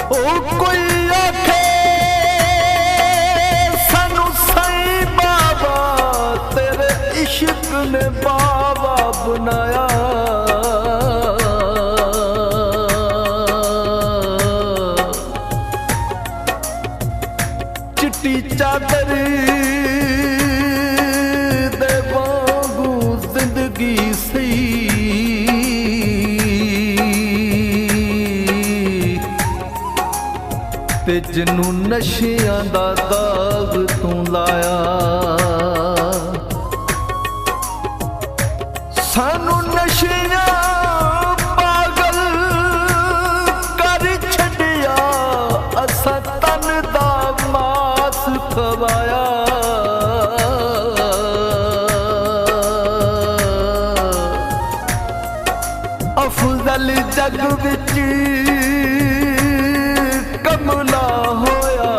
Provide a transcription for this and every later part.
ओ कोई आखे सानू सही बाबा, तेरे इश्क ने बाबा बनाया। चिट्टी चादर दे वांगू जिंदगी सही, ते जिन्नू नशियां दा दाग तू लाया। सानू नशियां पागल कर छड़िया, असा तन दा मास खवाया। अफजल जग विच कमला होया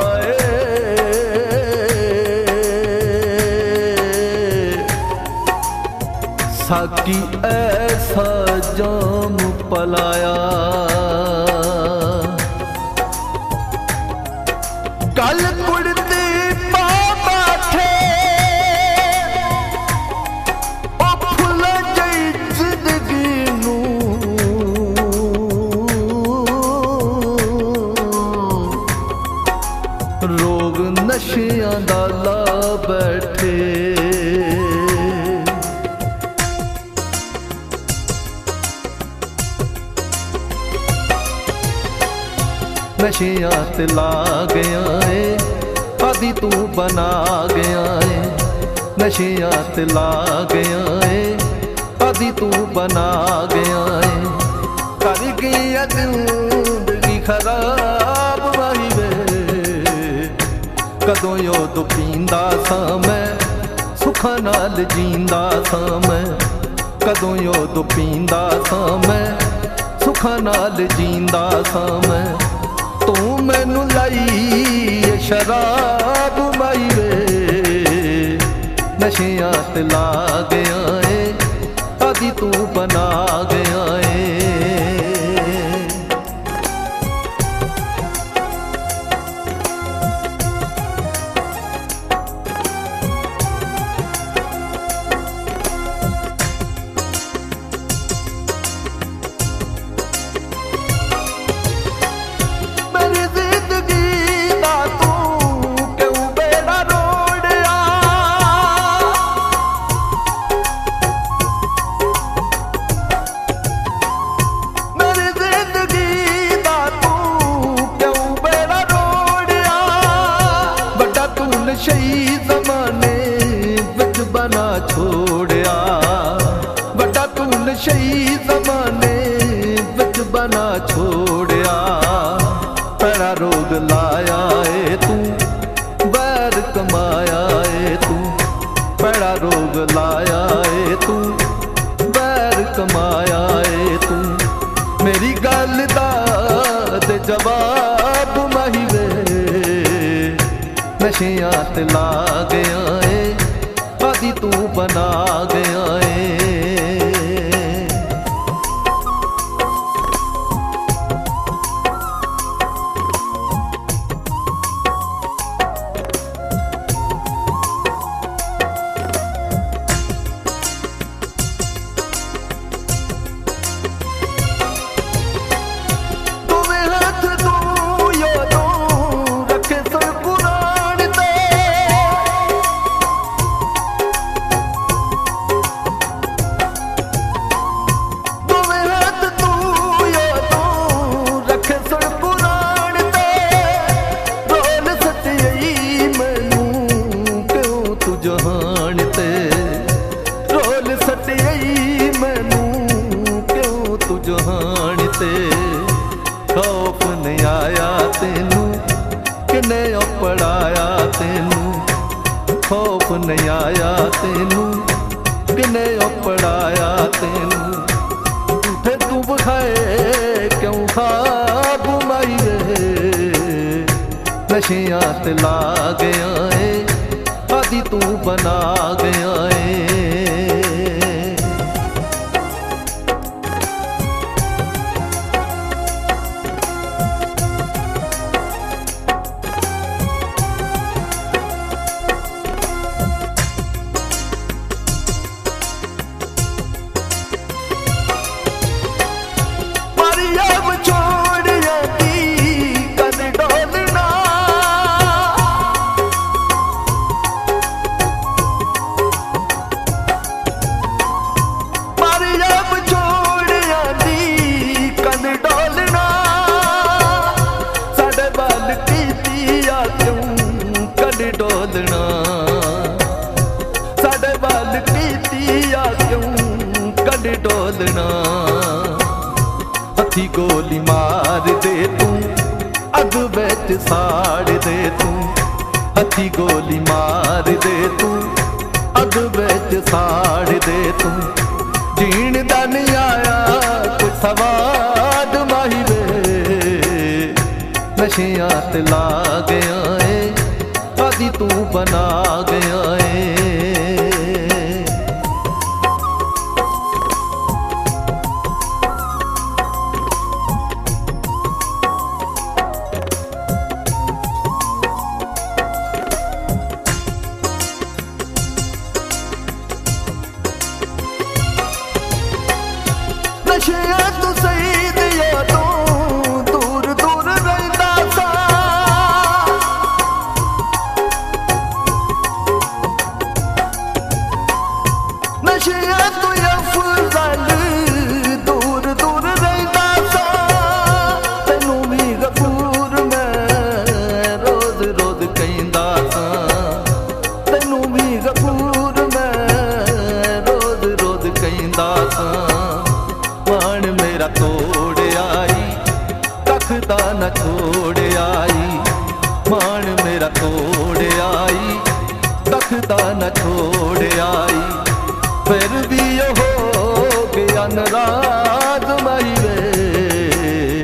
साकी ऐसा जाम पलाया। कल कुड़ती पा बैठे ओ फुल जई जिंदगी नू, रोग नशियां दा ला बैठे। नशियां ते ला गया है आदि तू बना गया है। नशियां ते ला गया है आदि तू बना गया है। कर गई जिंदगी खराब वाही वे, कदों योद पींदा सा मैं सुखा नाल जींदा सा मैं। कदों योद पींदा सा मैं सुखा नाल जींदा सा मैं। तू मैनू लाई शराब माई वे, नशियां ते ला गया है आदि तू बना गया है। शही जमाने विच बना छोड़िया, बड़ा तून शही जमाने विच बना छोड़िया। पैड़ा रोग लाया है तू बैर कमाया है तू, पैड़ा रोग लाया है तू बैर कमाया है तू। मेरी गल दा दे जवाब माही वे, नशियां ते ला गया है आदि तू बना गया है। खौफ नहीं आया तेनू किने पढ़ाया तेनू, खौफ नहीं आया तेनू किने पढ़ाया तेनू। उठे तू बखाए क्यों ख्वाब माई वे, नशियां ते ला गया है आदि तू बना गया है। ਚਾਂਦਣਾ। ਹੱਥੀ ਗੋਲੀ ਮਾਰ ਦੇ ਤੂੰ, ਅੱਗ ਵਿੱਚ ਸਾੜ ਦੇ ਤੂੰ। ਹੱਥੀ ਗੋਲੀ ਮਾਰ ਦੇ ਤੂੰ, ਅੱਗ ਵਿੱਚ ਸਾੜ ਦੇ ਤੂੰ। ਜੀਣ ਦਾ ਨਹੀਂ ਆਇਆ ਕੋਈ ਸਵਾਦ ਮਾਹੀ ਵੇ, ਨਸ਼ਿਆਂ ਤੇ ਲਾ ਗਿਆ ਏ, ਆਦੀ ਤੂੰ ਬਣਾ ਗਿਆ ਏ। ਨਸ਼ਿਆਂ ਤੋਂ ਸਈਦੀਆਂ ਤੋਂ ਦੂਰ ਦੂਰ ਰਹਿੰਦਾ ਸਾਂ। ਨਸ਼ਿਆਂ ਤੋਂ ਅਫਜ਼ਲ ਦੂਰ ਦੂਰ ਰਹਿੰਦਾ ਸਾਂ। ਤੈਨੂੰ ਵੀ ਗਫੂਰ ਮੈਂ ਰੋਜ਼ ਰੋਜ਼ ਕਹਿੰਦਾ ਸਾਂ। ਤੈਨੂੰ ਵੀ ਗਫੂਰ ਮੈਂ ਰੋਜ਼ ਰੋਜ਼ ਕਹਿੰਦਾ ਸਾਂ। ਮਾਣ ਮੇਰਾ ਤੋੜ ਆਈ, ਕੱਖ ਦਾ ਨਾ ਛੋੜ ਆਈ। ਮਾਣ ਮੇਰਾ ਤੋੜ ਆਈ, ਕੱਖ ਦਾ ਨਾ ਛੋੜ ਆਈ। ਫਿਰ ਵੀ ਉਹ ਹੋ ਗਿਆ ਨਾਰਾਜ਼ ਮਾਈ ਵੇ,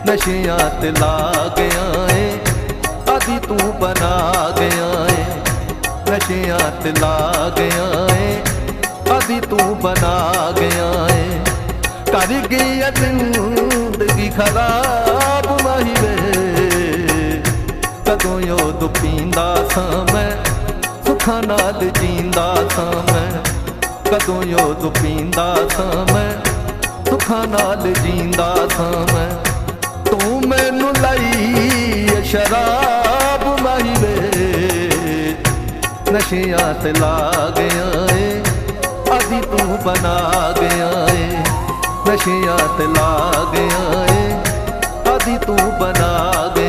ਨਸ਼ਿਆਂ ਤੇ ਲਾ ਗਿਆ ਏ, ਆਦੀ ਤੂੰ ਬਣਾ ਗਿਆ ਏ। ਨਸ਼ਿਆਂ ਤੇ ਲਾ ਗਿਆ ਏ, ਆਦੀ ਤੂੰ ਬਣਾ ਗਿਆ ਏ। ਕਰ ਗਈ ਜ਼ਿੰਦਗੀ ਖਰਾਬ ਮਾਹੀ ਵੇ, ਕਦੋਂ ਯੋਦ ਪੀਂਦਾ ਸਾਂ ਮੈਂ, ਸੁੱਖਾਂ ਨਾਲ ਜੀਂਦਾ ਸਾਂ ਮੈਂ। ਕਦੋਂ ਯੋਦ ਪੀਂਦਾ ਸਾਂ ਮੈਂ, ਸੁੱਖਾਂ ਨਾਲ ਜੀਂਦਾ ਸਾਂ ਮੈਂ। ਤੂੰ ਮੈਨੂੰ ਲਈ ਸ਼ਰਾਬ ਮਾਹੀ ਵੇ, ਨਸ਼ਿਆਂ ਤੇ ਲਾ ਗਿਆ ਏ, ਆਦੀ ਤੂੰ ਬਣਾ ਗਿਆ ਏ। ਨਸ਼ਿਆਂ ਤੇ ਲਾ ਗਿਆ ਏ, ਆਦੀ ਤੂੰ ਬਣਾ ਗਿਆ।